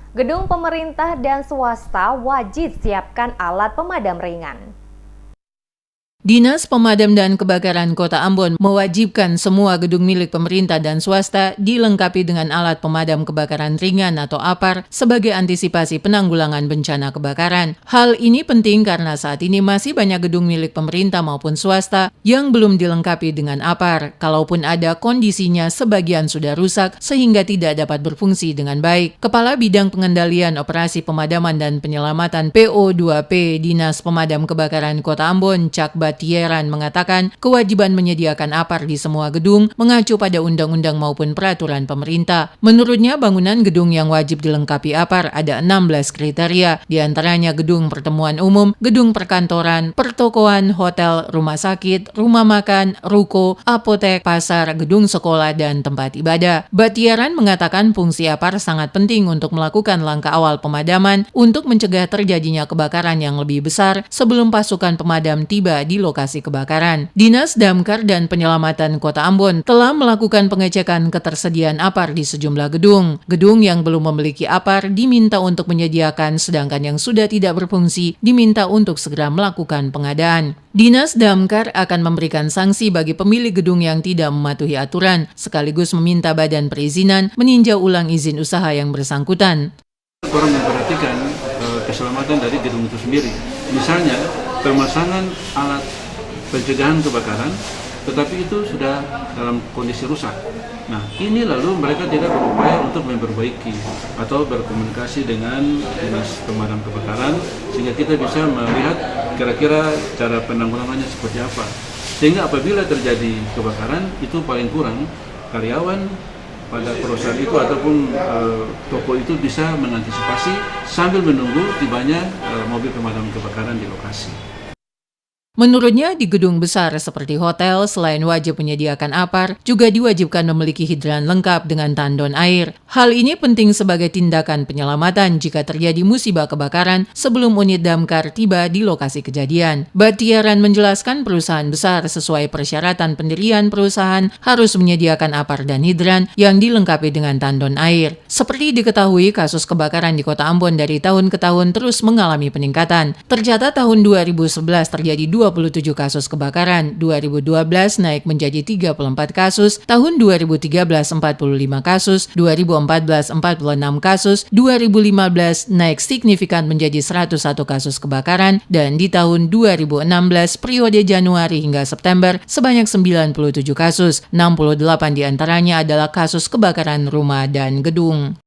Gedung pemerintah dan swasta wajib siapkan alat pemadam ringan. Dinas Pemadam dan Kebakaran Kota Ambon mewajibkan semua gedung milik pemerintah dan swasta dilengkapi dengan alat pemadam kebakaran ringan atau APAR sebagai antisipasi penanggulangan bencana kebakaran. Hal ini penting karena saat ini masih banyak gedung milik pemerintah maupun swasta yang belum dilengkapi dengan APAR. Kalaupun ada, kondisinya sebagian sudah rusak sehingga tidak dapat berfungsi dengan baik. Kepala Bidang Pengendalian Operasi Pemadaman dan Penyelamatan PO2P Dinas Pemadam Kebakaran Kota Ambon, Cak Batieran mengatakan kewajiban menyediakan APAR di semua gedung mengacu pada undang-undang maupun peraturan pemerintah. Menurutnya, bangunan gedung yang wajib dilengkapi APAR ada 16 kriteria, diantaranya gedung pertemuan umum, gedung perkantoran, pertokoan, hotel, rumah sakit, rumah makan, ruko, apotek, pasar, gedung sekolah, dan tempat ibadah. Batieran mengatakan fungsi APAR sangat penting untuk melakukan langkah awal pemadaman untuk mencegah terjadinya kebakaran yang lebih besar sebelum pasukan pemadam tiba di lokasi kebakaran. Dinas Damkar dan Penyelamatan Kota Ambon telah melakukan pengecekan ketersediaan APAR di sejumlah gedung. Gedung yang belum memiliki APAR diminta untuk menyediakan, sedangkan yang sudah tidak berfungsi diminta untuk segera melakukan pengadaan. Dinas Damkar akan memberikan sanksi bagi pemilik gedung yang tidak mematuhi aturan, sekaligus meminta Badan Perizinan meninjau ulang izin usaha yang bersangkutan. Orang memperhatikan keselamatan dari gedung itu sendiri. Misalnya, pemasangan alat pencegahan kebakaran, tetapi itu sudah dalam kondisi rusak. Nah, ini lalu mereka tidak berupaya untuk memperbaiki atau berkomunikasi dengan Dinas Pemadam Kebakaran, sehingga kita bisa melihat kira-kira cara penanggulangannya seperti apa. Sehingga apabila terjadi kebakaran, itu paling kurang karyawan pada perusahaan itu ataupun toko itu bisa mengantisipasi sambil menunggu tibanya mobil pemadam kebakaran di lokasi. Menurutnya, di gedung besar seperti hotel, selain wajib menyediakan APAR, juga diwajibkan memiliki hidran lengkap dengan tandon air. Hal ini penting sebagai tindakan penyelamatan jika terjadi musibah kebakaran sebelum unit damkar tiba di lokasi kejadian. Batieran menjelaskan perusahaan besar sesuai persyaratan pendirian perusahaan harus menyediakan APAR dan hidran yang dilengkapi dengan tandon air. Seperti diketahui, kasus kebakaran di Kota Ambon dari tahun ke tahun terus mengalami peningkatan. Tercatat tahun 2011 terjadi 27 kasus kebakaran, 2012 naik menjadi 34 kasus, tahun 2013 45 kasus, 2014 46 kasus, 2015 naik signifikan menjadi 101 kasus kebakaran, dan di tahun 2016 periode Januari hingga September sebanyak 97 kasus, 68 diantaranya adalah kasus kebakaran rumah dan gedung.